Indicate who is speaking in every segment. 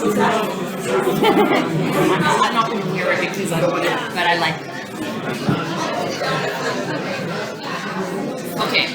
Speaker 1: I'm not going to hear it because I don't want to, but I like it. Okay.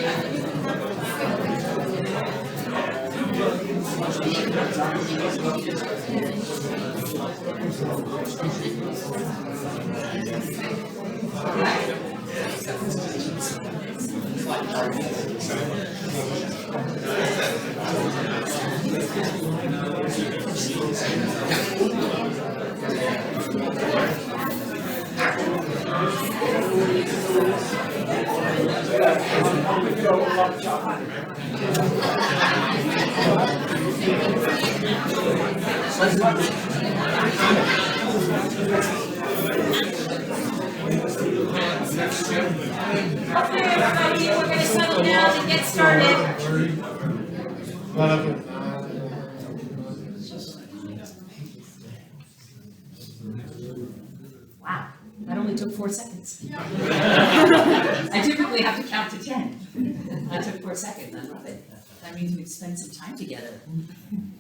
Speaker 1: Okay, everybody, we're going to settle down and get started. Wow, that only took 4 seconds. I typically have to count to 10. That took 4 seconds, I love it. That means we've spent some time together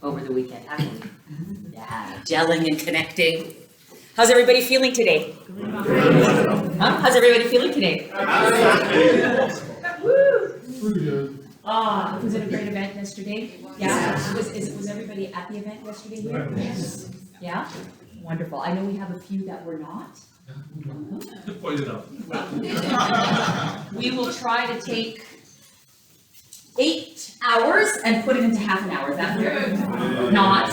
Speaker 1: over the weekend, haven't we? Yeah, gelling and connecting. How's everybody feeling today? How's everybody feeling today? Was it a great event yesterday? Yeah? Was everybody at the event yesterday here? Yes. Yeah? Wonderful. I know we have a few that were not.
Speaker 2: Point it out.
Speaker 1: We will try to take 8 hours and put it into half an hour. Is that fair? Not.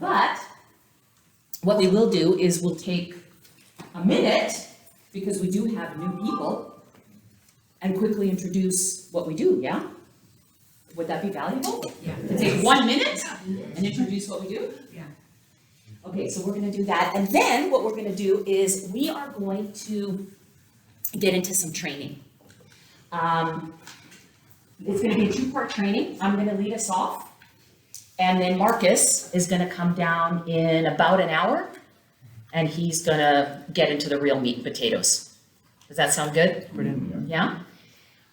Speaker 1: But what we will do is we'll take a minute, because we do have new people, and quickly introduce what we do, yeah? Would that be valuable? Yeah. To take 1 minute and introduce what we do? Yeah. Okay, so we're gonna do that, and then what we're gonna do is we are going to get into some training. It's gonna be a 2-part training. I'm gonna lead us off, and then Marcus is gonna come down in about an hour, and he's gonna get into the real meat and potatoes. Does that sound good?
Speaker 3: Brilliant.
Speaker 1: Yeah?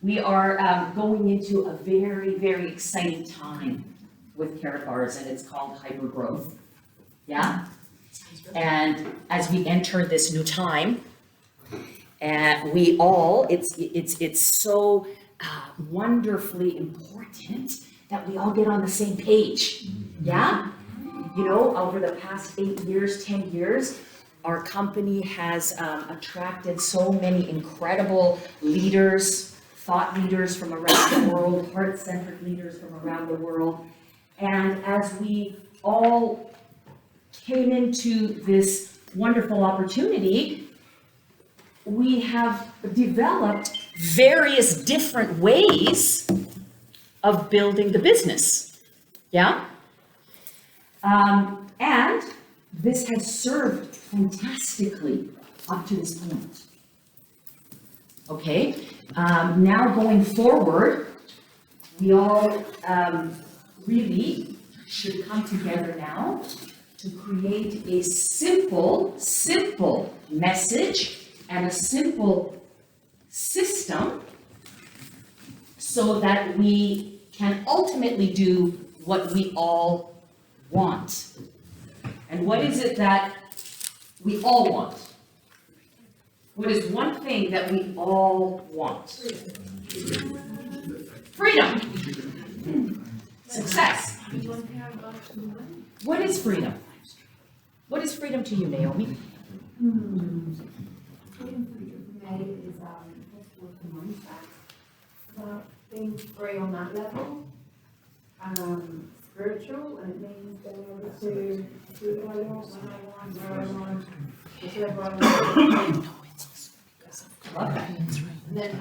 Speaker 1: We are going into a very, very exciting time with Karatbars, and it's called hypergrowth. Yeah? And as we enter this new time, we all, it's so wonderfully important that we all get on the same page. Yeah? You know, over the past 8 years, 10 years, our company has attracted so many incredible leaders, thought leaders from around the world, heart-centered leaders from around the world. And as we all came into this wonderful opportunity, we have developed various different ways of building the business. Yeah? And this has served fantastically up to this point. Okay? Now going forward, we all really should come together now to create a simple message and a simple system so that we can ultimately do what we all want. And what is it that we all want? What is one thing that we all want? Freedom. Success. What is freedom? What is freedom to you, Naomi?
Speaker 4: Freedom for me is with the mindset, being free on that level, spiritual, and it means being able to do what I want, when I want, where I want, whichever I want.
Speaker 1: Love that.
Speaker 4: And then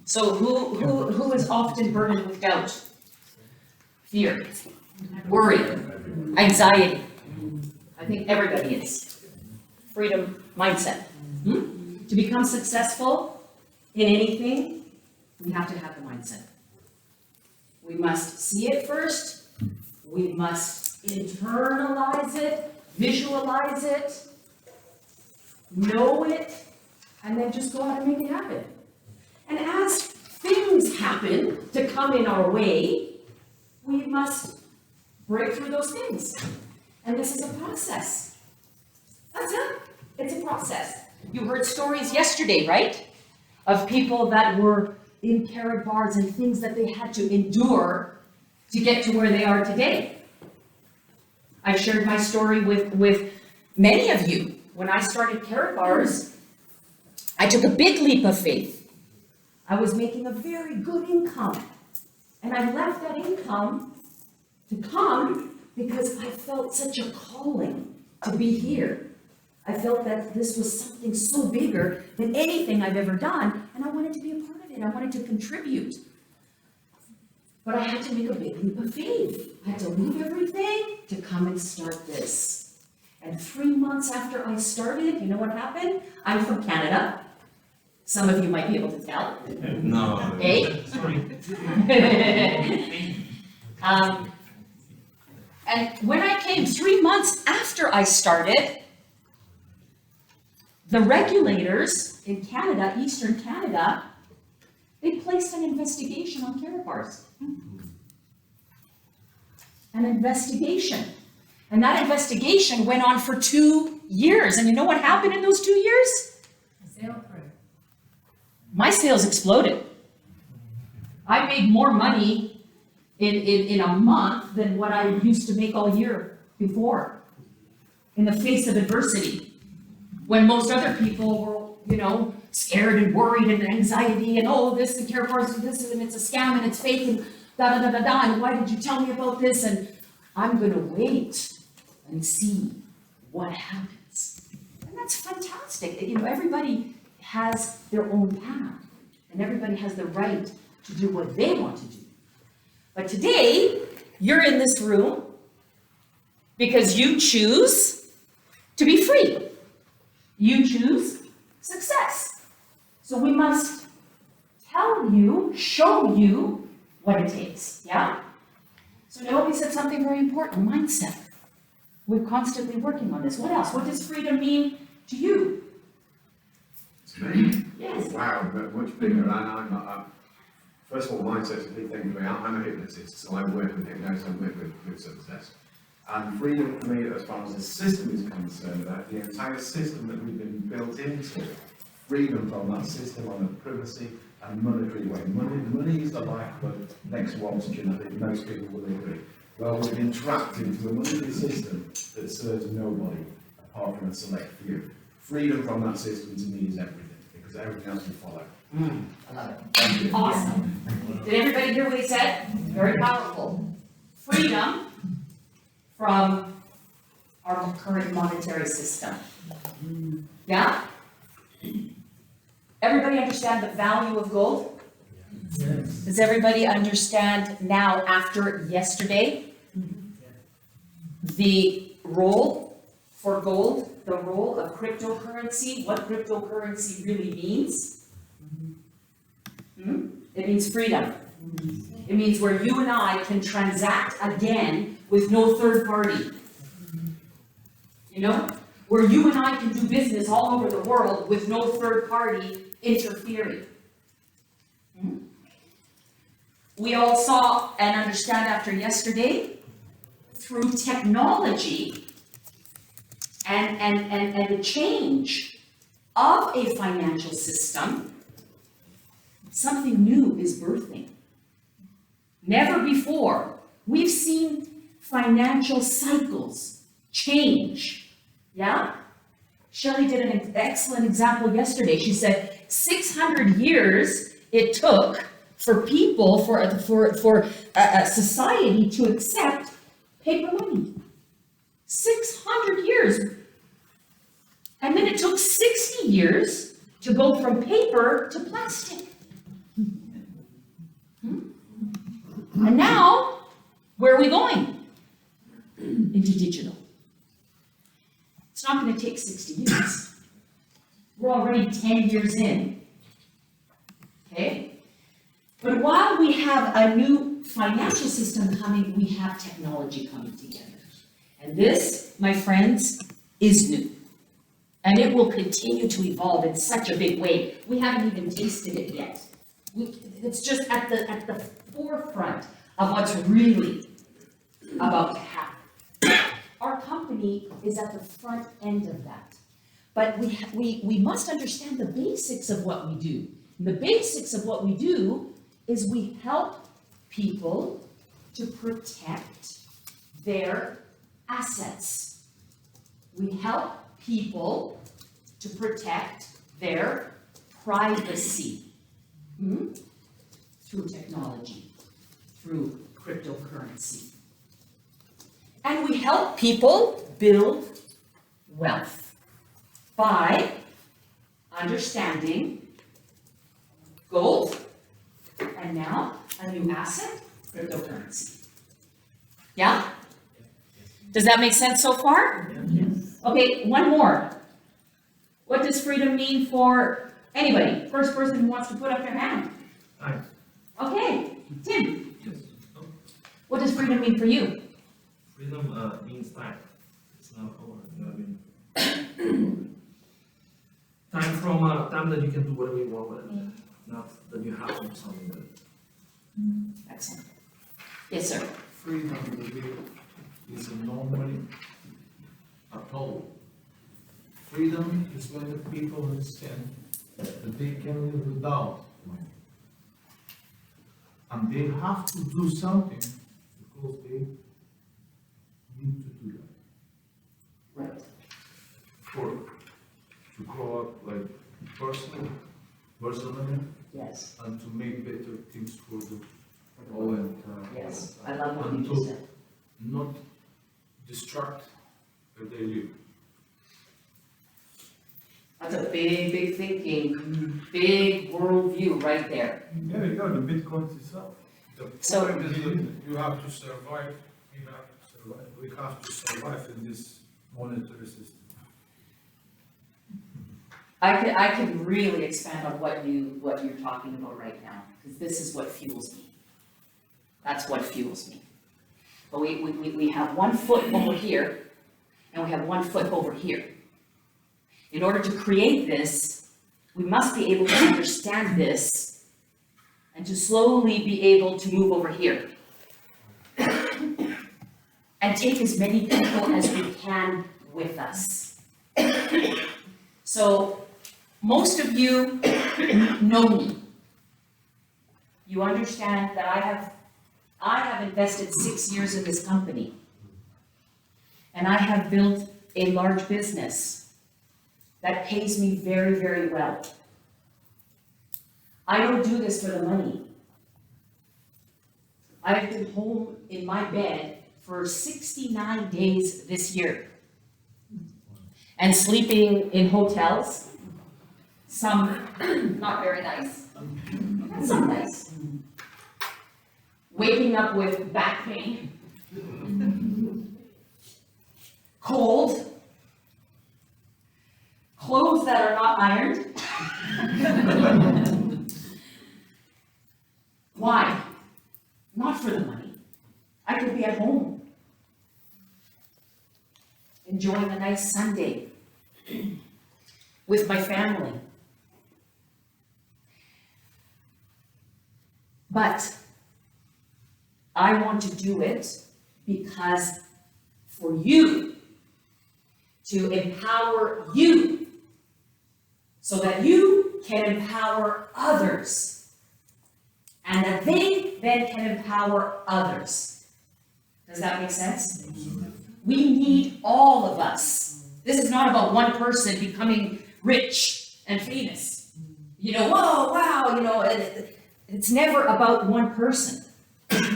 Speaker 1: So who is often burdened with doubt? Fear, worry, anxiety. I think everybody is. Freedom mindset. To become successful in anything, we have to have the mindset. We must see it first. We must internalize it, visualize it, know it, and then just go out and make it happen. And as things happen to come in our way, we must break through those things. And this is a process. That's it. It's a process. You heard stories yesterday, right? Of people that were in Karatbars and things that they had to endure to get to where they are today. I've shared my story with many of you. When I started Karatbars, I took a big leap of faith. I was making a very good income. And I left that income to come because I felt such a calling to be here. I felt that this was something so bigger than anything I've ever done, and I wanted to be a part of it. I wanted to contribute. But I had to make a big leap of faith. I had to leave everything to come and start this. And 3 months after I started, you know what happened? I'm from Canada. Some of you might be able to tell.
Speaker 2: No.
Speaker 1: Eh?
Speaker 2: Sorry.
Speaker 1: And when I came 3 months after I started, the regulators in Canada, Eastern Canada, they placed an investigation on Karatbars. An investigation. And that investigation went on for 2 years. And you know what happened in those 2 years? My sales exploded. I made more money in a month than what I used to make all year before. In the face of adversity. When most other people were, scared and worried and anxiety and this and Karatbars and this and it's a scam and it's fake and da-da-da-da-da and why did you tell me about this? And I'm gonna wait and see what happens. And that's fantastic. Everybody has their own path and everybody has the right to do what they want to do. But today, you're in this room because you choose to be free. You choose success. So we must tell you, show you what it takes, yeah? So Naomi said something very important, mindset. We're constantly working on this. What else? What does freedom mean to you?
Speaker 3: To me?
Speaker 1: Yes.
Speaker 3: Wow, much bigger. And first of all, mindset's a big thing for me. I'm a hypnotist, so I work with hypnosis, I work with success. And freedom for me, as far as the system is concerned, the entire system that we've been built into, freedom from that system on a privacy and monetary way. Money is the lifeblood. Next oxygen, I think most people will agree. Well, we've been trapped into a monetary system that serves nobody apart from a select few. Freedom from that system to me is everything, because everything else will follow.
Speaker 1: I love it.
Speaker 3: Thank you.
Speaker 1: Awesome. Did everybody hear what he said? Very powerful. Freedom from our current monetary system. Yeah? Everybody understand the value of gold? Yes. Does everybody understand now after yesterday the role for gold, the role of cryptocurrency, what cryptocurrency really means? It means freedom. It means where you and I can transact again with no third party. Where you and I can do business all over the world with no third party interfering. We all saw and understand after yesterday, through technology and the change of a financial system, something new is birthing. Never before, we've seen financial cycles change, yeah? Shelley did an excellent example yesterday. She said 600 years it took for people, for a society to accept paper money. 600 years. And then it took 60 years to go from paper to plastic. And now, where are we going? Into digital. It's not going to take 60 years. We're already 10 years in. Okay? But while we have a new financial system coming, we have technology coming together. And this, my friends, is new. And it will continue to evolve in such a big way. We haven't even tasted it yet. It's just at the forefront of what's really about to happen. Our company is at the front end of that. But we must understand the basics of what we do. And the basics of what we do is we help people to protect their assets. We help people to protect their privacy through technology, through cryptocurrency. And we help people build wealth by understanding gold, and now a new asset, cryptocurrency. Yeah? Does that make sense so far?
Speaker 2: Yes.
Speaker 1: Okay, one more. What does freedom mean for anybody? First person who wants to put up their hand.
Speaker 2: Time.
Speaker 1: Okay, Tim,
Speaker 2: Yes. No.
Speaker 1: what does freedom mean for you?
Speaker 2: Freedom means time. It's not over. You know what I mean? Time from time that you can do whatever you want with it. Not that you have to do something with it.
Speaker 1: Excellent. Yes, sir.
Speaker 5: Freedom is normally a toll. Freedom is when the people understand that they can live without money. And they have to do something because they need to do that.
Speaker 1: Right.
Speaker 5: To grow up like personally,
Speaker 1: Yes.
Speaker 5: and to make better things for the whole entire.
Speaker 1: Yes. I love what you
Speaker 5: And
Speaker 1: just
Speaker 5: to
Speaker 1: said.
Speaker 5: not distract where they live.
Speaker 1: That's a big, big thinking, big worldview right there.
Speaker 6: Yeah, you got the Bitcoin itself.
Speaker 5: The
Speaker 1: So-
Speaker 5: point is that you have to survive, we have to survive in this monetary system.
Speaker 1: I can really expand on what you're talking about right now, because this is what fuels me. That's what fuels me. But we have 1 foot over here, and we have 1 foot over here. In order to create this, we must be able to understand this, and to slowly be able to move over here. And take as many people as we can with us. So, most of you know me. You understand that I have invested 6 years in this company. And I have built a large business that pays me very, very well. I don't do this for the money. I've been home in my bed for 69 days this year. And sleeping in hotels, some not very nice, and some nice. Waking up with back pain, cold, clothes that are not ironed. Why? Not for the money. I could be at home, enjoying a nice Sunday with my family. But I want to do it because for you, to empower you, so that you can empower others, and that they then can empower others. Does that make sense? We need all of us. This is not about one person becoming rich and famous. You know, whoa, wow, you know, it's never about one person.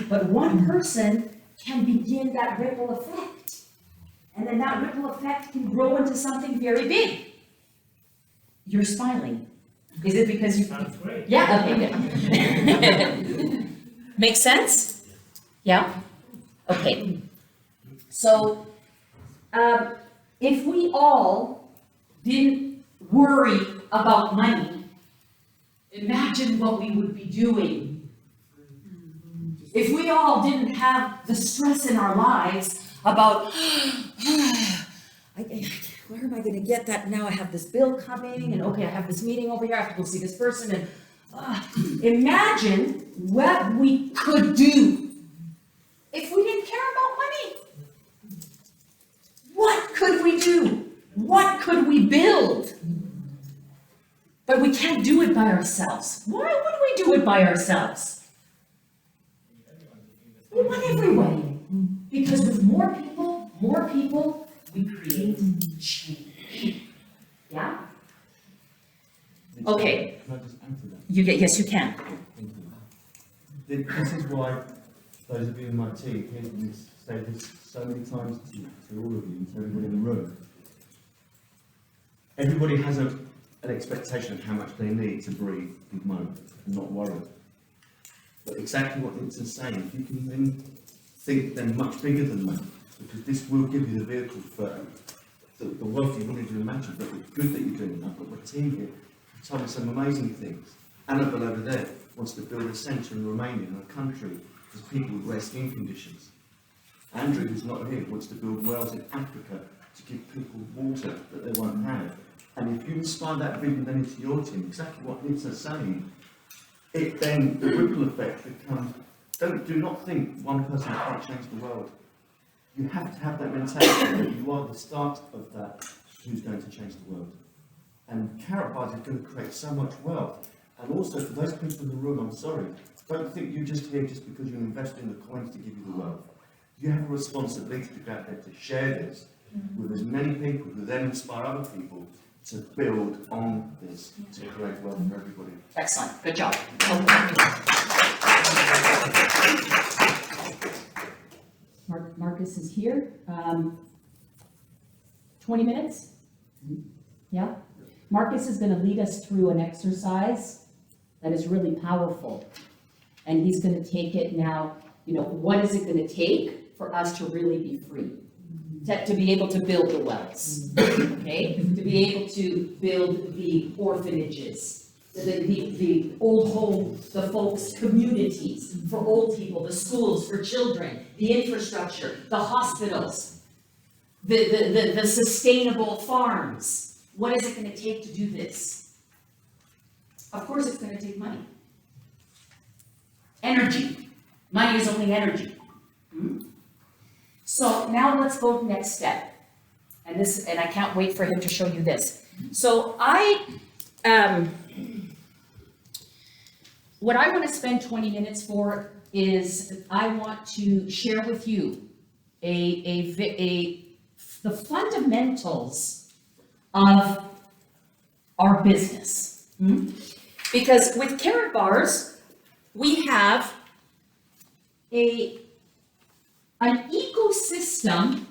Speaker 1: But one person can begin that ripple effect. And then that ripple effect can grow into something very big. You're smiling. Is it because you...
Speaker 2: Sounds great.
Speaker 1: Yeah, okay, good. Make sense? Yeah? Okay. So, if we all didn't worry about money, imagine what we would be doing. If we all didn't have the stress in our lives about, where am I gonna get that? Now I have this bill coming, and okay, I have this meeting over here, I have to go see this person, and imagine what we could do if we didn't care about money. What could we do? What could we build? But we can't do it by ourselves. Why would we do it by ourselves? We want everybody. Because with more people, we create change. Yeah? Okay.
Speaker 7: Can I just add to that?
Speaker 1: Yes, you can.
Speaker 7: Thank you. This is why those of you in my team hear me say this so many times to all of you and to everybody in the room. Everybody has an expectation of how much they need to breathe and moan and not worry. But exactly what Nitsa's saying, if you can then think then much bigger than that, because this will give you the vehicle for the wealth you wouldn't even imagine, but the good that you're doing. I've got my team here who told me some amazing things. Annabelle over there wants to build a centre in Romania, in a country for people with rare skin conditions. Andrew, who's not here, wants to build wells in Africa to give people water that they won't have. And if you inspire that vision then into your team, exactly what Nitsa's saying, it then, the ripple effect becomes, do not think one person can't change the world. You have to have that mentality that you are the start of that who's going to change the world. And Karatbars is going to create so much wealth. And also for those people in the room, I'm sorry, don't think you're just here just because you're investing in the coins to give you the wealth. You have a responsibility to go out there to share this with as many people who then inspire other people to build on this, to create wealth for everybody.
Speaker 1: Excellent, good job. Marcus is here. 20 minutes? Yeah? Marcus is gonna lead us through an exercise that is really powerful. And he's gonna take it now, what is it gonna take for us to really be free? To be able to build the wells, okay? To be able to build the orphanages, the old home, the folks' communities for old people, the schools for children, the infrastructure, the hospitals, the sustainable farms. What is it gonna take to do this? Of course, it's gonna take money. Energy. Money is only energy. So now let's go next step. And I can't wait for him to show you this. So what I want to spend 20 minutes for is I want to share with you the fundamentals of our business. Because with Karatbars, we have an ecosystem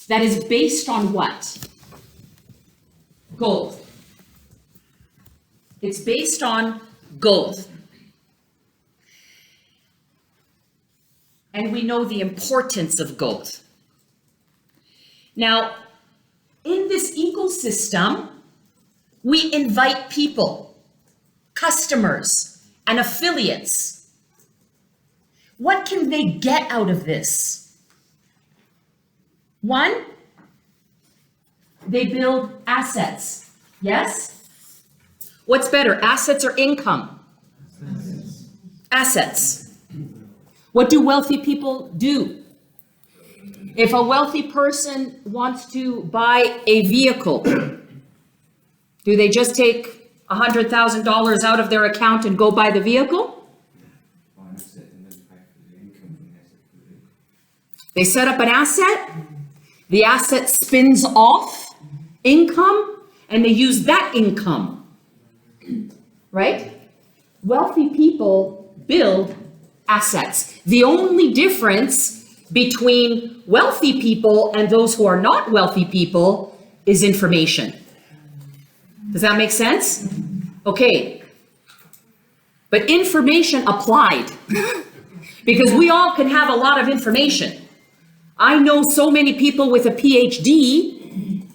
Speaker 1: that is based on what? Gold. It's based on gold. And we know the importance of gold. Now, in this ecosystem, we invite people, customers, and affiliates. What can they get out of this? One, they build assets. Yes? What's better, assets or income? Assets. What do wealthy people do? If a wealthy person wants to buy a vehicle, do they just take $100,000 out of their account and go buy the vehicle? They set up an asset, the asset spins off income, and they use that income, right? Wealthy people build assets. The only difference between wealthy people and those who are not wealthy people is information. Does that make sense? Okay. But information applied, because we all can have a lot of information. I know so many people with a PhD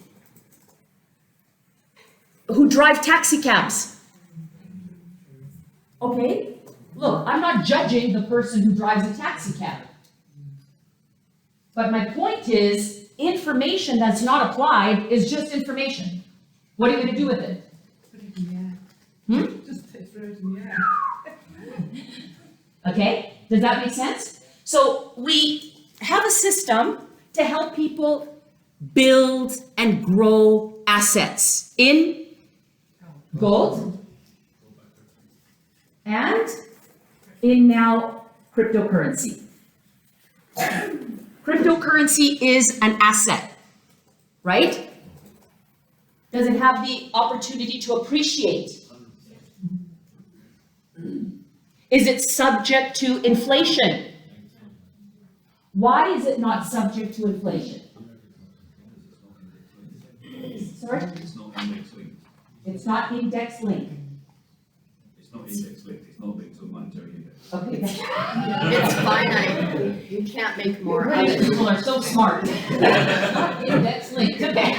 Speaker 1: who drive taxi cabs. Okay, look, I'm not judging the person who drives a taxi cab. But my point is, information that's not applied is just information. What are you gonna do with it?
Speaker 4: Put it in the air.
Speaker 1: Hmm?
Speaker 4: Just throw it in the air.
Speaker 1: Okay, does that make sense? So we have a system to help people build and grow assets in gold and in now cryptocurrency. Cryptocurrency is an asset, right? Does it have the opportunity to appreciate? Is it subject to inflation? Why is it not subject to inflation? Sorry?
Speaker 8: It's not index linked.
Speaker 1: It's not index linked.
Speaker 8: It's not index linked. It's not linked to a monetary index.
Speaker 1: Okay.
Speaker 9: It's finite, you can't make more of
Speaker 1: British
Speaker 9: it.
Speaker 1: people are so smart. Index linked, okay.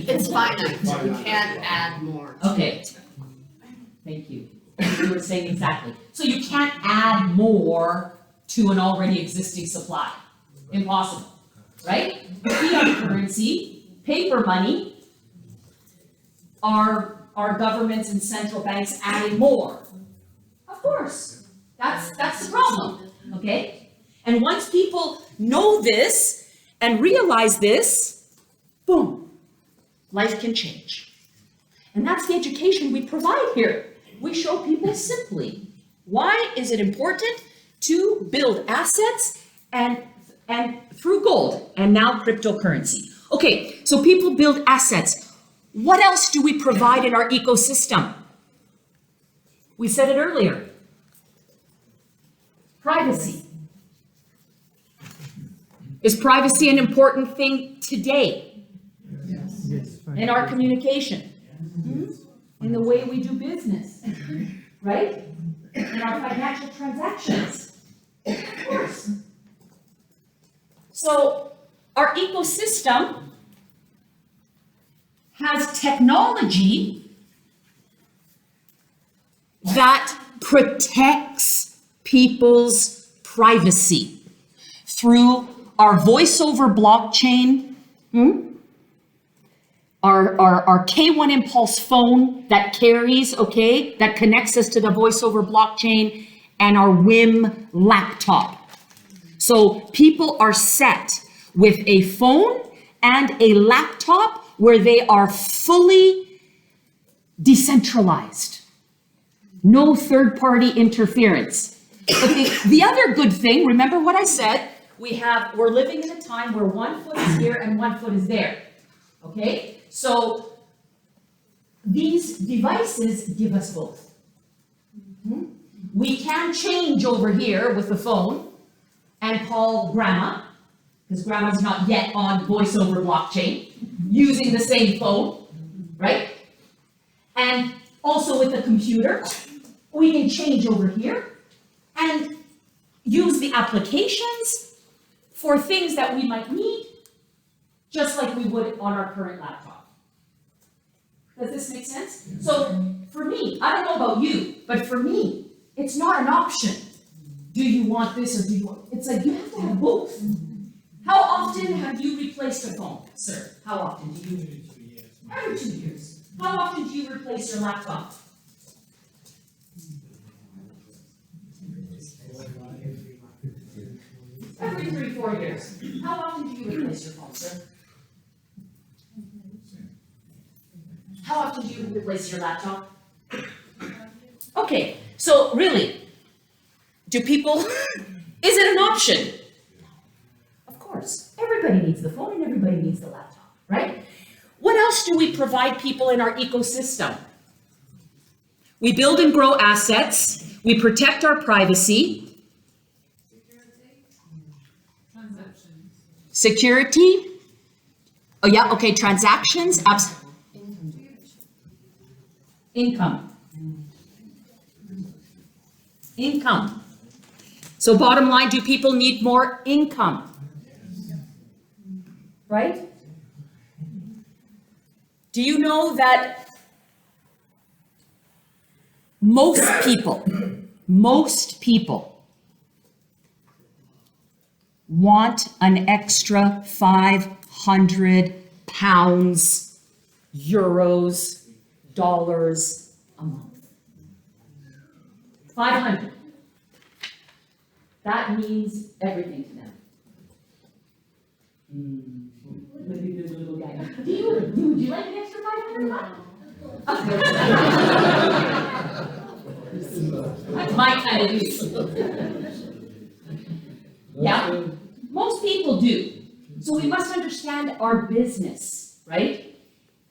Speaker 9: It's finite, you can't add more.
Speaker 1: Okay. Thank you. You were saying exactly. So you can't add more to an already existing supply. Impossible, right? Fiat currency, paper money, are governments and central banks adding more? Of course. That's the problem, okay? And once people know this and realize this, boom, life can change. And that's the education we provide here. We show people simply, why is it important to build assets and through gold and now cryptocurrency. Okay, so people build assets. What else do we provide in our ecosystem? We said it earlier. Privacy. Is privacy an important thing today in our communication? In the way we do business, right? In our financial transactions, of course. So our ecosystem has technology that protects people's privacy through our voice over blockchain, our K1 Impulse phone that carries, okay, that connects us to the voice over blockchain, and our WIM laptop. So people are set with a phone and a laptop where they are fully decentralized. No third-party interference. But the other good thing, remember what I said, we're living in a time where one foot is here and one foot is there. Okay? So these devices give us both. We can change over here with the phone and call grandma, because grandma's not yet on voice over blockchain, using the same phone, right? And also with the computer, we can change over here and use the applications for things that we might need, just like we would on our current laptop. Does this make sense? So for me, I don't know about you, but for me, it's not an option. Do you want this or do you want, it's like you have to have both. How often have you replaced a phone, sir? How often do you? Every 2 years. How often do you replace your laptop? Every 3-4 years. How often do you replace your phone, sir? How often do you replace your laptop? Okay, so really, do people, is it an option? Of course, everybody needs the phone and everybody needs the laptop, right? What else do we provide people in our ecosystem? We build and grow assets, we protect our privacy. Security. Oh yeah, okay, transactions, income. Income. So bottom line, do people need more income? Right? Do you know that most people want an extra 500 pounds, euros, dollars a month. 500. That means everything to them. Look at this little guy. Would you like an extra 500 bucks? That's my kind of use. Yeah, most people do. So we must understand our business, right?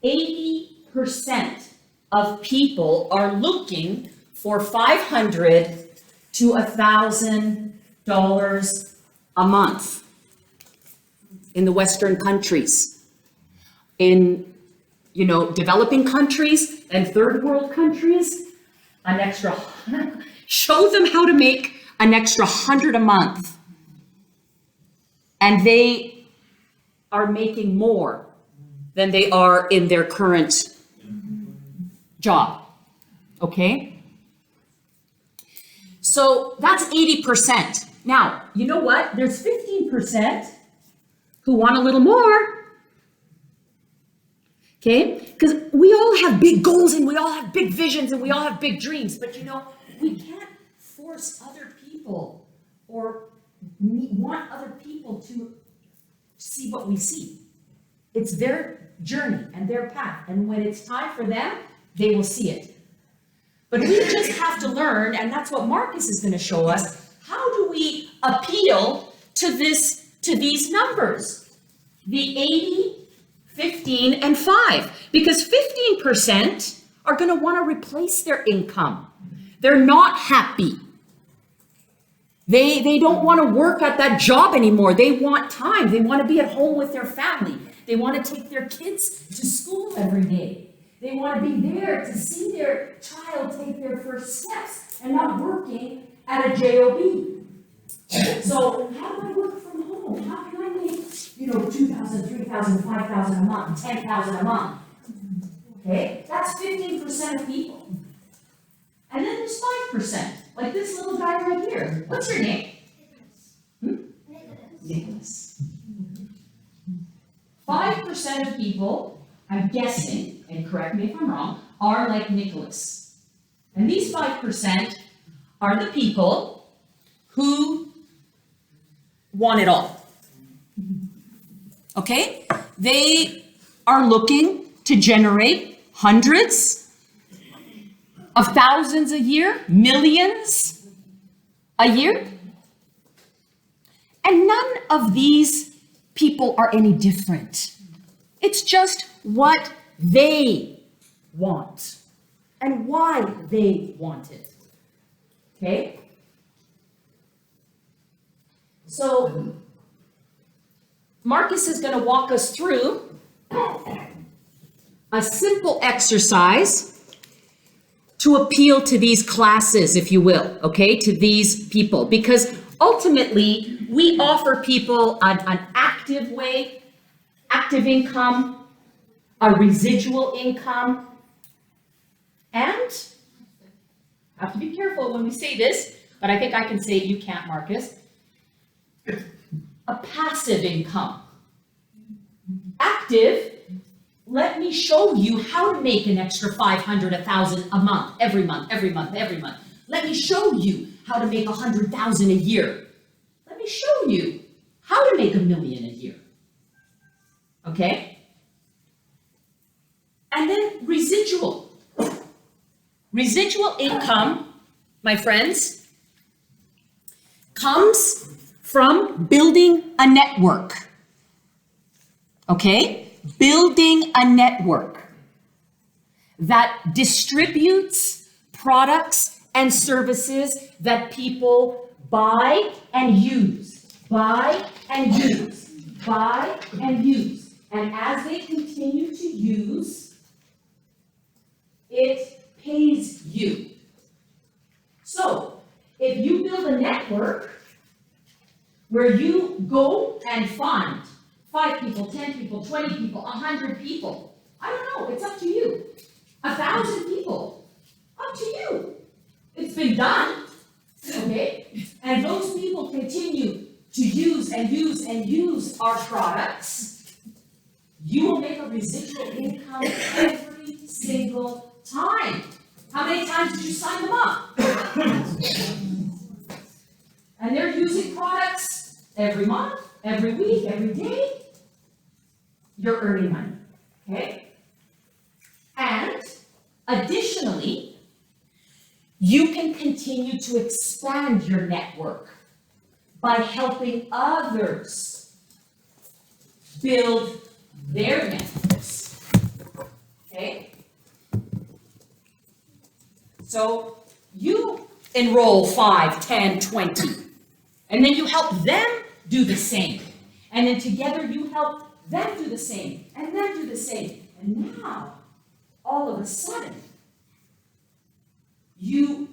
Speaker 1: 80% of people are looking for $500 to $1,000 a month in the Western countries. In, developing countries and third world countries, an extra, show them how to make an extra 100 a month. And they are making more than they are in their current job, okay? So that's 80%. Now, you know what? There's 15% who want a little more, okay? Because we all have big goals and we all have big visions and we all have big dreams, but we can't force other people or want other people to see what we see. It's their journey and their path, and when it's time for them, they will see it. But we just have to learn, and that's what Marcus is going to show us. How do we appeal to these numbers? The 80, 15, and 5. Because 15% are going to want to replace their income. They're not happy. They don't want to work at that job anymore. They want time. They want to be at home with their family. They want to take their kids to school every day. They want to be there to see their child take their first steps and not working at a job. So how do I work from home? How can I make, $2,000, $3,000, $5,000 a month, $10,000 a month? Okay, that's 15% of people. And then there's 5%, like this little guy right here. What's your name? Nicholas. 5% of people, I'm guessing, and correct me if I'm wrong, are like Nicholas. And these 5% are the people who want it all. Okay? They are looking to generate hundreds of thousands a year, millions a year. And none of these people are any different. It's just what they want and why they want it. Okay? So Marcus is going to walk us through a simple exercise to appeal to these classes, if you will, okay, to these people, because ultimately we offer people an active way, active income, a residual income, and I have to be careful when we say this, but I think I can say it, you can't, Marcus, a passive income. Active, let me show you how to make an extra 500, 1,000 a month, every month. Let me show you how to make 100,000 a year. Let me show you how to make $1 million a year. Okay? And then residual. Residual income, my friends, comes from building a network. Okay? Building a network that distributes products and services that people buy and use, buy and use, buy and use. And as they continue to use, it pays you. So, if you build a network where you go and find 5 people, 10 people, 20 people, 100 people, I don't know, it's up to you. 1,000 people, up to you. It's been done, okay? And those people continue to use use our products, you will make a residual income every single time. How many times did you sign them up? And they're using products every month, every week, every day. You're earning money, okay? And additionally, you can continue to expand your network by helping others build their networks, okay? So you enroll 5, 10, 20, and then you help them do the same. And then together you help them do the same, and them do the same. And now, all of a sudden, you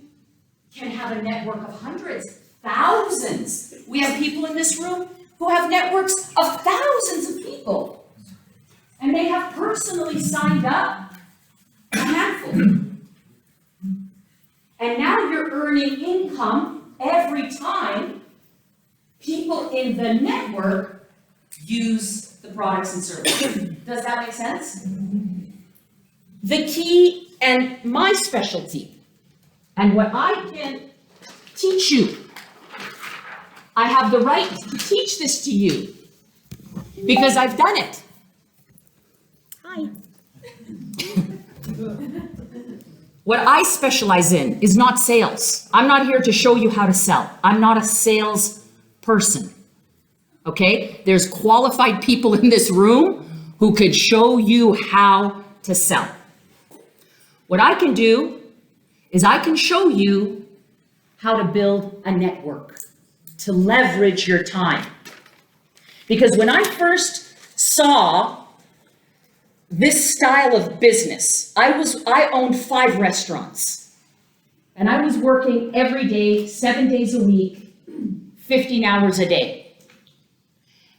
Speaker 1: can have a network of hundreds, thousands. We have people in this room who have networks of thousands of people. And they have personally signed up a handful. And now you're earning income every time people in the network use the products and services. Does that make sense? The key and my specialty, and what I can teach you, I have the right to teach this to you because I've done it. Hi. What I specialize in is not sales. I'm not here to show you how to sell. I'm not a sales person. Okay? There's qualified people in this room who could show you how to sell. What I can do is I can show you how to build a network, to leverage your time. Because when I first saw this style of business, I owned 5 restaurants. And I was working every day, 7 days a week, 15 hours a day.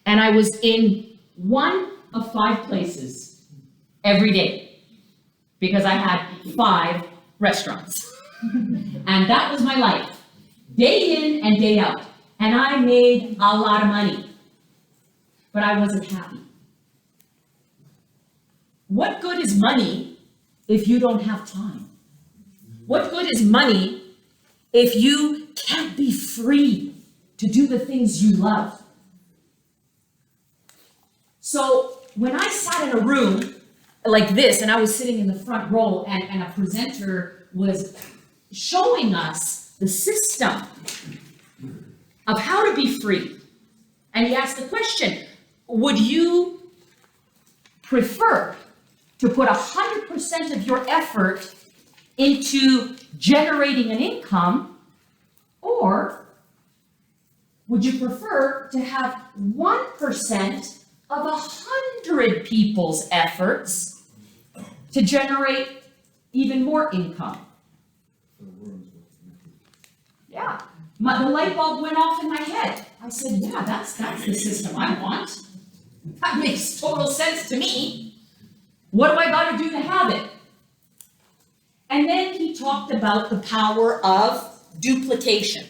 Speaker 1: And I was in one of 5 places every day because I had 5 restaurants. And that was my life, day in and day out. And I made a lot of money, but I wasn't happy. What good is money if you don't have time? What good is money if you can't be free to do the things you love? So when I sat in a room like this, and I was sitting in the front row, and a presenter was showing us the system of how to be free. And he asked the question, would you prefer to put 100% of your effort into generating an income, or would you prefer to have 1% of 100 people's efforts to generate even more income? Yeah, the light bulb went off in my head. I said, yeah, that's the system I want. That makes total sense to me. What do I got to do to have it? And then he talked about the power of duplication.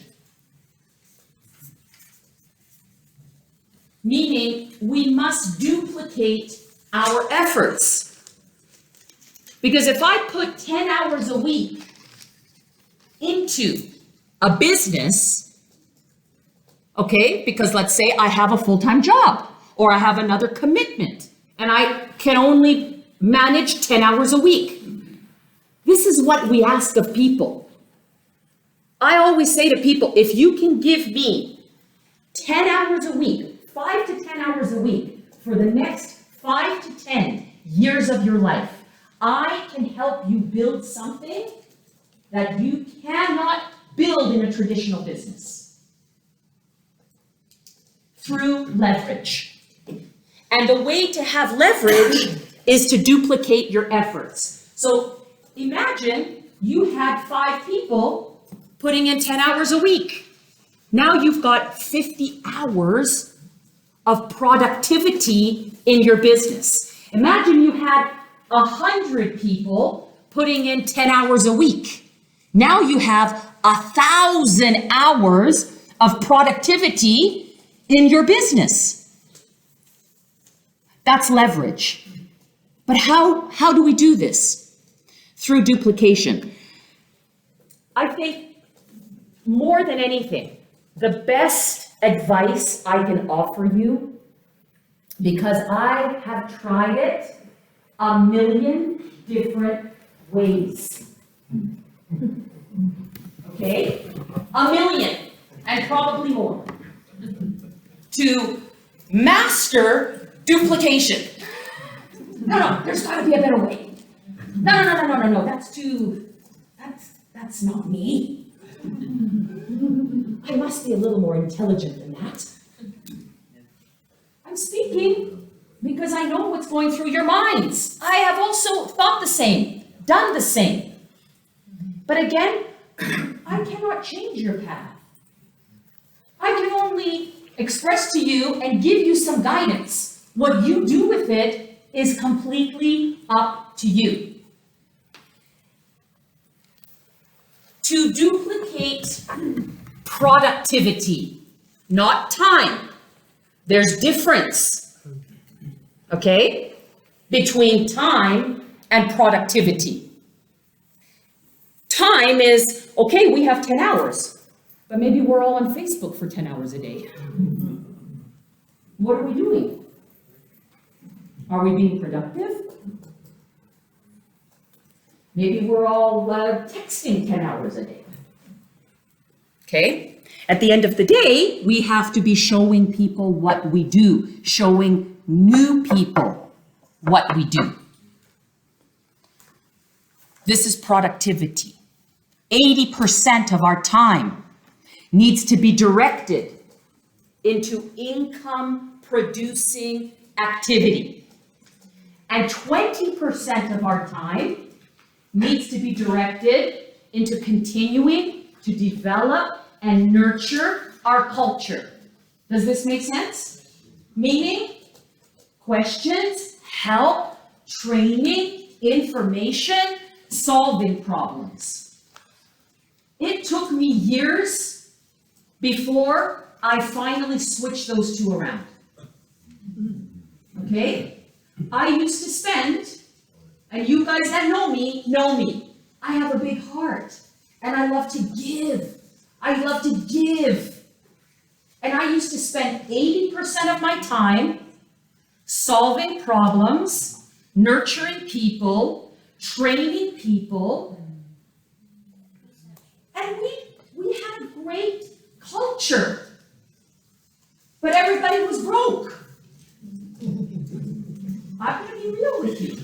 Speaker 1: Meaning we must duplicate our efforts. Because if I put 10 hours a week into a business, okay, because let's say I have a full-time job or I have another commitment and I can only manage 10 hours a week. This is what we ask of people. I always say to people, if you can give me 10 hours a week, 5 to 10 hours a week for the next 5 to 10 years of your life, I can help you build something that you cannot build in a traditional business through leverage. And the way to have leverage is to duplicate your efforts. So imagine you had 5 people putting in 10 hours a week. Now you've got 50 hours of productivity in your business. Imagine you had 100 people putting in 10 hours a week. Now you have 1,000 hours of productivity in your business. That's leverage. But how do we do this? Through duplication. I think more than anything, the best advice I can offer you, because I have tried it a million different ways. Okay? A million, and probably more. To master duplication. No, there's gotta be a better way. No, that's not me. I must be a little more intelligent than that. I'm speaking because I know what's going through your minds. I have also thought the same, done the same. But again, I cannot change your path. I can only express to you and give you some guidance. What you do with it is completely up to you. To duplicate productivity, not time. There's difference, okay, between time and productivity. Time is, okay, we have 10 hours, but maybe we're all on Facebook for 10 hours a day. What are we doing? Are we being productive? Maybe we're all texting 10 hours a day. Okay? At the end of the day, we have to be showing people what we do, showing new people what we do. This is productivity. 80% of our time needs to be directed into income-producing activity. And 20% of our time needs to be directed into continuing to develop and nurture our culture. Does this make sense? Meaning, questions, help, training, information, solving problems. It took me years before I finally switched those two around. Okay? I used to spend, and you guys that know me, I have a big heart, and I love to give. I love to give. And I used to spend 80% of my time solving problems, nurturing people, training people, and we had a great culture. But everybody was broke. I'm going to be real with you.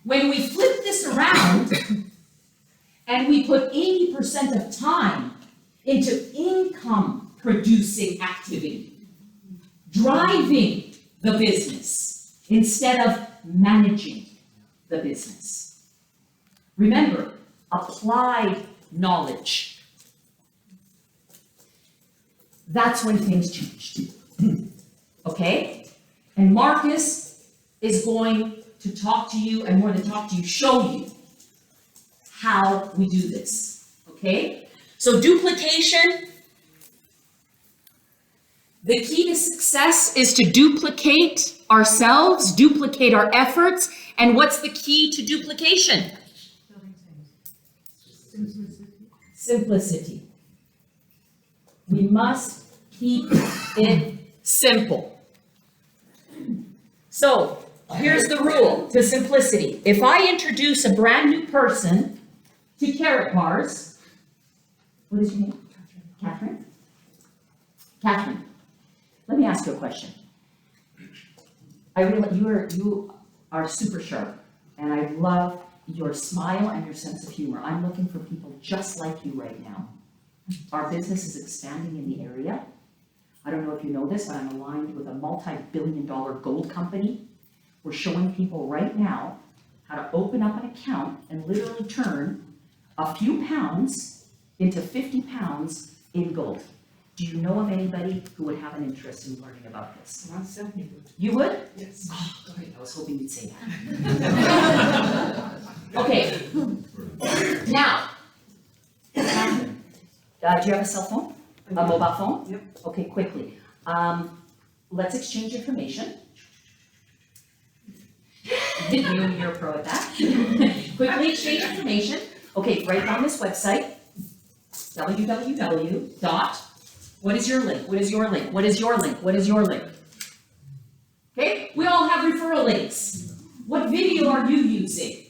Speaker 1: When we flip this around and we put 80% of time into income-producing activity, driving the business instead of managing the business. Remember, applied knowledge. That's when things changed. Okay? And Marcus is going to talk to you, and more than talk to you, show you how we do this. Okay? So duplication, the key to success is to duplicate ourselves, duplicate our efforts, and what's the key to duplication? Simplicity. We must keep it simple. So, here's the rule to simplicity. If I introduce a brand new person to Karatbars, what is your name? Catherine? Catherine, let me ask you a question. You are super sharp, and I love your smile and your sense of humor. I'm looking for people just like you right now. Our business is expanding in the area. I don't know if you know this, but I'm aligned with a multi-billion-dollar gold company. We're showing people right now how to open up an account and literally turn a few pounds into 50 pounds in gold. Do you know of anybody who would have an interest in learning about this?
Speaker 4: I certainly would.
Speaker 1: You would?
Speaker 4: Yes.
Speaker 1: Oh, good. I was hoping you'd say that. Okay. Now, Catherine, do you have a cell phone?
Speaker 4: I
Speaker 1: A mobile phone?
Speaker 4: Yep.
Speaker 1: Okay, quickly. Let's exchange information. You're a pro at that. Quickly exchange information. Okay, write down this website. www. What is your link? What is your link? What is your link? What is your link? Okay, we all have referral links. What video are you using?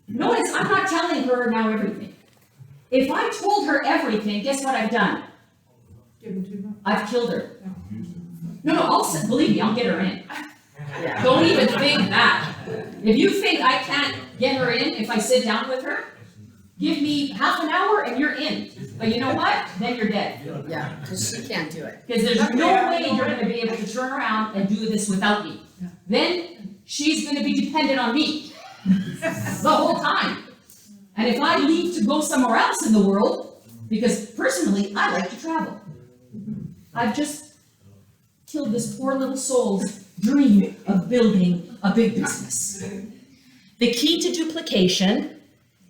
Speaker 1: Notice I'm not telling her now everything. If I told her everything, guess what I've done?
Speaker 4: Give them too much.
Speaker 1: I've killed her. No, believe me, I'll get her in.
Speaker 9: Yeah.
Speaker 1: Don't even think that. If you think I can't get her in if I sit down with her, give me half an hour and you're in. But you know what? Then you're dead.
Speaker 9: Yeah, because she can't do it.
Speaker 1: Because there's no way you're gonna be able to turn around and do this without me. Then she's gonna be dependent on me the whole time. And if I leave to go somewhere else in the world, because personally, I like to travel. I've just killed this poor little soul's dream of building a big business. The key to duplication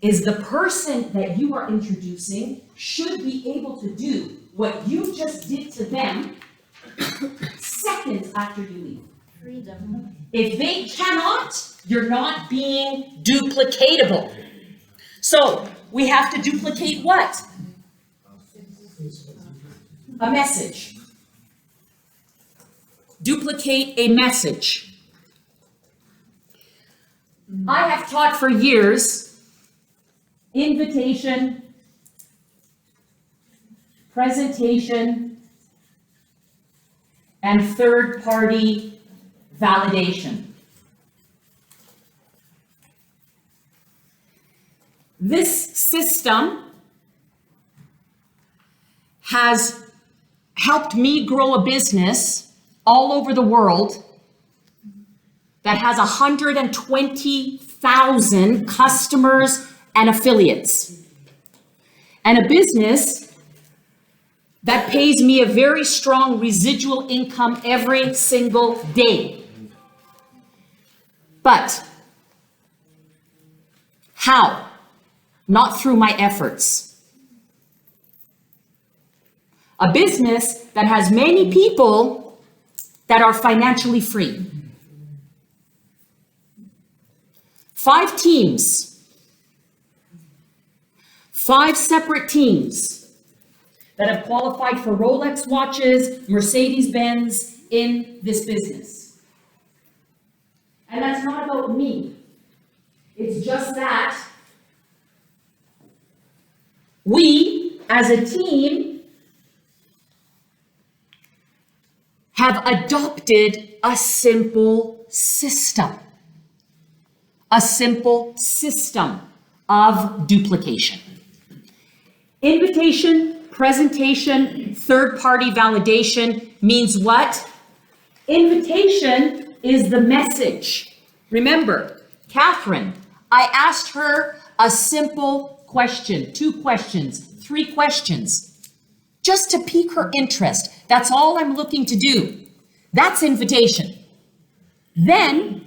Speaker 1: is the person that you are introducing should be able to do what you just did to them seconds after you leave.
Speaker 9: Freedom.
Speaker 1: If they cannot, you're not being duplicatable. So we have to duplicate what? A message. Duplicate a message. I have taught for years invitation, presentation, and third-party validation. This system has helped me grow a business all over the world that has 120,000 customers and affiliates. And a business that pays me a very strong residual income every single day. But how? Not through my efforts. A business that has many people that are financially free. 5 teams, 5 separate teams that have qualified for Rolex watches, Mercedes-Benz in this business. And that's not about me. It's just that we, as a team, have adopted a simple system. A simple system of duplication. Invitation, presentation, third-party validation means what? Invitation is the message. Remember, Catherine, I asked her a simple question, 2 questions, 3 questions, just to pique her interest. That's all I'm looking to do. That's invitation. Then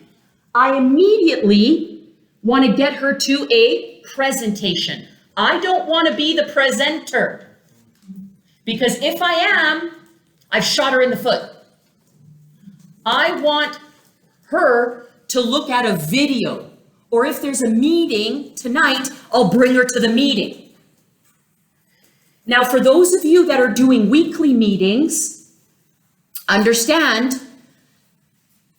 Speaker 1: I immediately want to get her to a presentation. I don't want to be the presenter, because if I am, I've shot her in the foot. I want her to look at a video, or if there's a meeting tonight, I'll bring her to the meeting. Now, for those of you that are doing weekly meetings, understand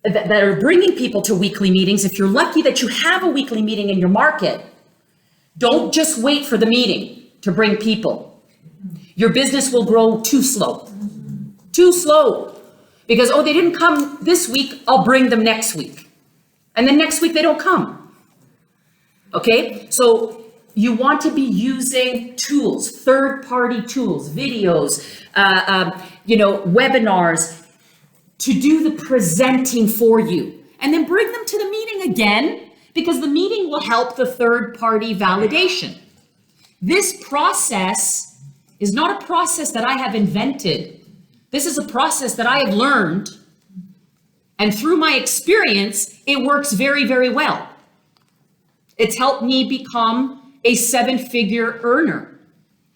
Speaker 1: that are bringing people to weekly meetings, if you're lucky that you have a weekly meeting in your market, don't just wait for the meeting to bring people. Your business will grow too slow. Too slow. Because, oh, they didn't come this week, I'll bring them next week. And then next week they don't come. Okay? So you want to be using tools, third-party tools, videos, webinars, to do the presenting for you. And then bring them to the meeting again, because the meeting will help the third-party validation. This process is not a process that I have invented. This is a process that I have learned. And through my experience, it works very, very well. It's helped me become a 7-figure earner.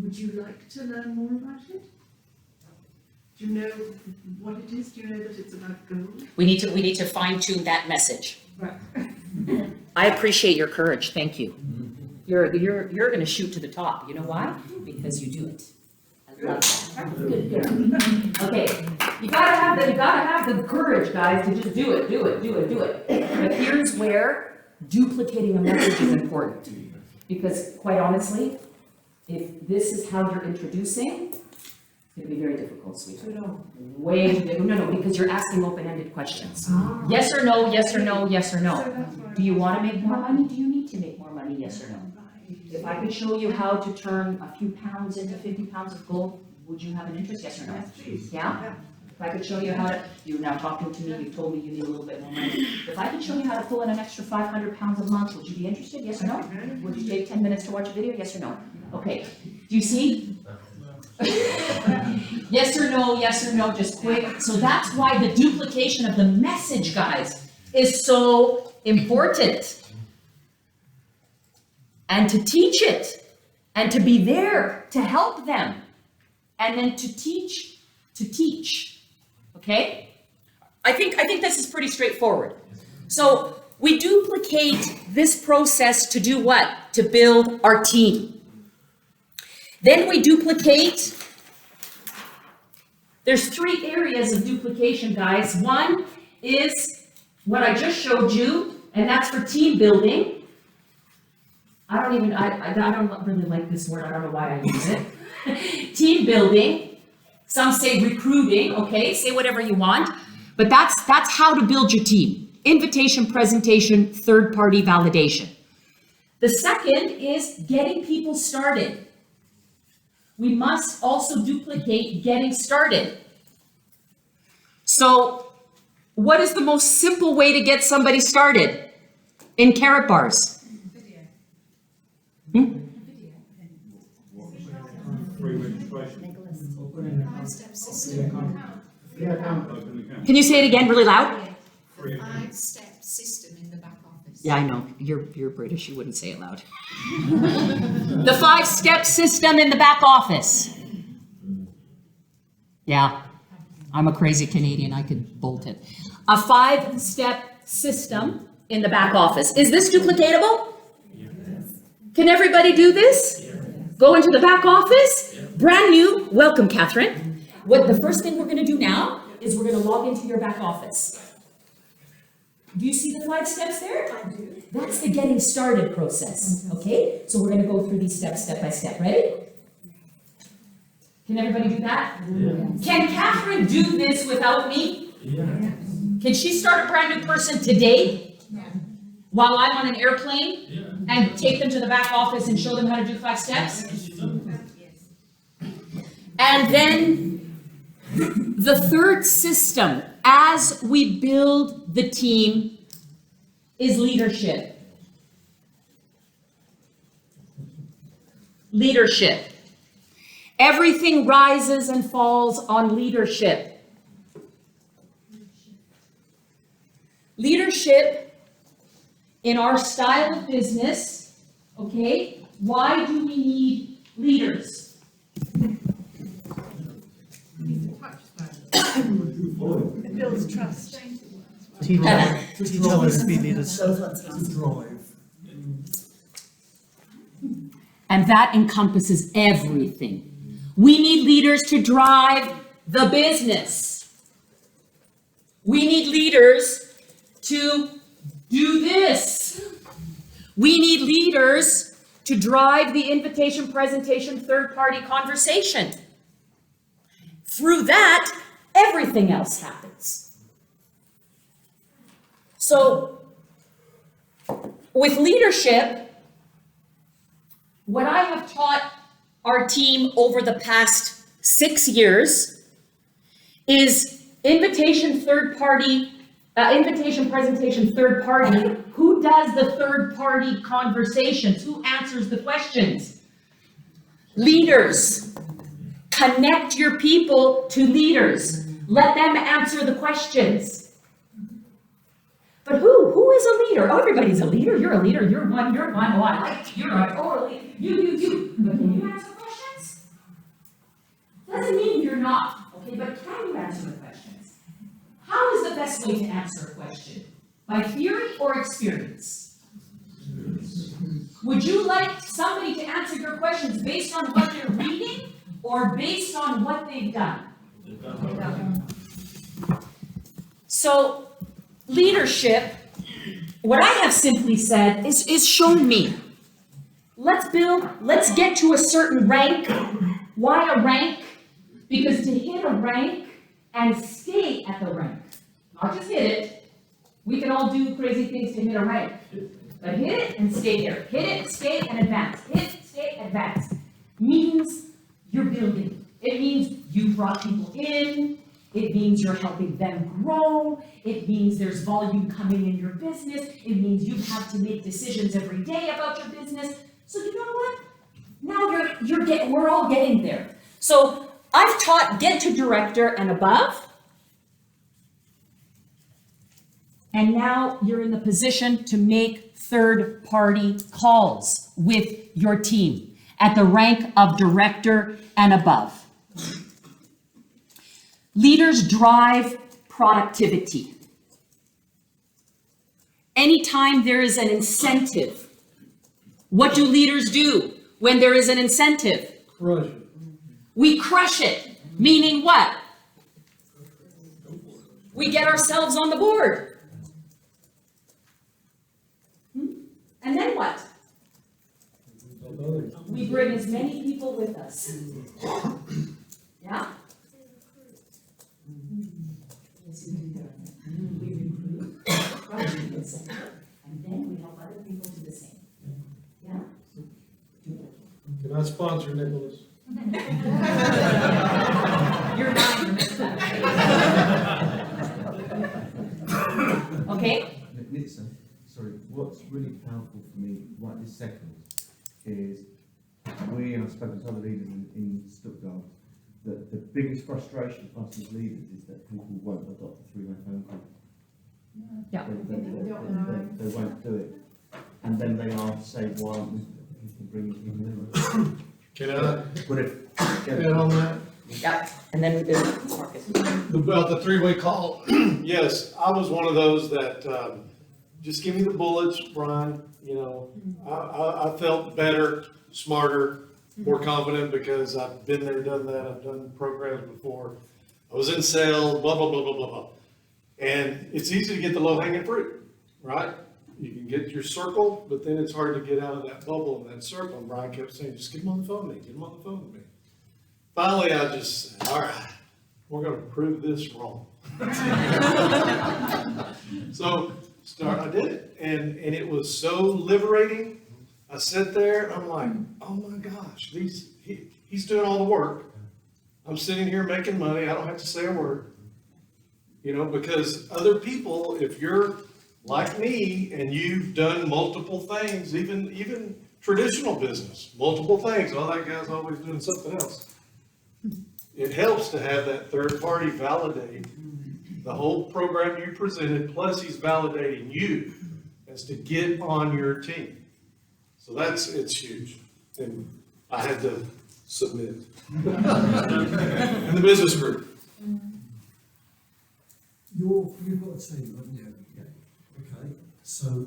Speaker 10: would you like to learn more about it? Do you know what it is? Do you know that it's about gold?
Speaker 1: We need to fine tune that message.
Speaker 10: Right.
Speaker 1: I appreciate your courage, thank you. You're gonna shoot to the top, you know why? Because you do it. I love that. Good girl. Okay, you gotta have the courage, guys, to just do it. But here's where duplicating a message is important. Because quite honestly, if this is how you're introducing, it's gonna be very difficult, sweetheart. Way too big. No, because you're asking open-ended questions. Yes or no, yes or no, yes or no. Do you wanna make more money? Do you need to make more money, yes or no? If I could show you how to turn a few pounds into 50 pounds of gold, would you have an interest, yes or no?
Speaker 10: Yes, please.
Speaker 1: Yeah? If I could show you how to, you're now talking to me, you've told me you need a little bit more money. If I could show you how to pull in an extra 500 pounds a month, would you be interested, yes or no? Would you take 10 minutes to watch a video, yes or no? Okay, do you see? Yes or no, just quick. So that's why the duplication of the message, guys, is so important. And to teach it, and to be there to help them, and then to teach, okay? I think this is pretty straightforward. So we duplicate this process to do what? To build our team. Then we duplicate, there's 3 areas of duplication, guys. One is what I just showed you, and that's for team building. I don't really like this word, I don't know why I use it. Team building, some say recruiting, okay, say whatever you want, but that's how to build your team. Invitation, presentation, third-party validation. The second is getting people started. We must also duplicate getting started. So, what is the most simple way to get somebody started in Karatbars?
Speaker 8: Free registration.
Speaker 1: Can you say it again really loud?
Speaker 8: Free.
Speaker 11: 5-step system in the back office.
Speaker 1: Yeah, I know. You're British. You wouldn't say it loud. The 5-step system in the back office. Yeah, I'm a crazy Canadian. I could bolt it. A 5-step system in the back office. Is this duplicatable? Can everybody do this? Go into the back office? Brand new. Welcome, Catherine. What the first thing we're going to do now is we're going to log into your back office. Do you see the 5 steps there? I do. That's the getting started process, okay? So we're going to go through these steps step by step. Ready? Can everybody do that? Yeah. Can Catherine do this without me?
Speaker 2: Yeah.
Speaker 1: Can she start a brand new person today? Yeah. While I'm on an airplane? Yeah. And take them to the back office and show them how to do 5 steps? And then the third system, as we build the team, is leadership. Leadership. Everything rises and falls on leadership. Leadership in our style of business, okay, why do we need leaders?
Speaker 10: It builds trust.
Speaker 2: Teach others to be leaders.
Speaker 1: And that encompasses everything. We need leaders to drive the business. We need leaders to do this. We need leaders to drive the invitation, presentation, third-party conversation. Through that, everything else happens. So, with leadership, what I have taught our team over the past 6 years is invitation, third-party, invitation, presentation, third party. Who does the third party conversations? Who answers the questions? Leaders. Connect your people to leaders. Let them answer the questions. But who is a leader? Oh, everybody's a leader. You're a leader. You're one. Oh, I like you. You're a totally, you. But can you answer questions? Doesn't mean you're not, okay, but can you answer the questions? How is the best way to answer a question? By theory or experience? Would you like somebody to answer your questions based on what they're reading or based on what they've done? So, leadership, what I have simply said is show me. Let's get to a certain rank. Why a rank? Because to hit a rank and stay at the rank, not just hit it, we can all do crazy things to hit a rank, but hit it and stay there. Hit it, stay, and advance. Hit, stay, advance. Means you're building. It means you brought people in. It means you're helping them grow. It means there's volume coming in your business. It means you have to make decisions every day about your business. So you know what? Now we're all getting there. So I've taught get to director and above. And now you're in the position to make third-party calls with your team at the rank of director and above. Leaders drive productivity. Anytime there is an incentive, what do leaders do when there is an incentive?
Speaker 6: Crush it.
Speaker 1: We crush it, meaning what? We get ourselves on the board. And then what? We bring as many people with us. Yeah? We recruit, crush the incentive, and then we help other people do the same. Yeah?
Speaker 6: Can I sponsor Nicholas?
Speaker 1: You're mine, Nitsa. Okay?
Speaker 7: Nitsa, sorry, what's really powerful for me right this second is I've spoken to other leaders in Stuttgart, that the biggest frustration for us as leaders is that people won't adopt the three-way phone call.
Speaker 1: Yeah.
Speaker 7: They won't do it. And then they ask, say, why aren't we bringing people in?
Speaker 6: Can I
Speaker 7: But if,
Speaker 6: get on that?
Speaker 1: Yeah. And then we do Marcus.
Speaker 6: About the three-way call, yes, I was one of those that, just give me the bullets, Brian, you know. I felt better, smarter, more confident because I've been there, done that, I've done programs before. I was in sales, blah, blah, blah, blah, blah, blah. And it's easy to get the low-hanging fruit, right? You can get your circle, but then it's hard to get out of that bubble and that circle. And Brian kept saying, just get him on the phone with me, get him on the phone with me. Finally, I just said, all right, we're gonna prove this wrong. So I did it, and it was so liberating. I sit there, I'm like, oh my gosh, he's doing all the work. I'm sitting here making money, I don't have to say a word. You know, because other people, if you're like me and you've done multiple things, even traditional business, multiple things, oh, that guy's always doing something else. It helps to have that third party validate the whole program you presented, plus he's validating you as to get on your team. So it's huge. And I had to submit. And the business group.
Speaker 12: You've got a team, haven't you? Yeah. Okay. So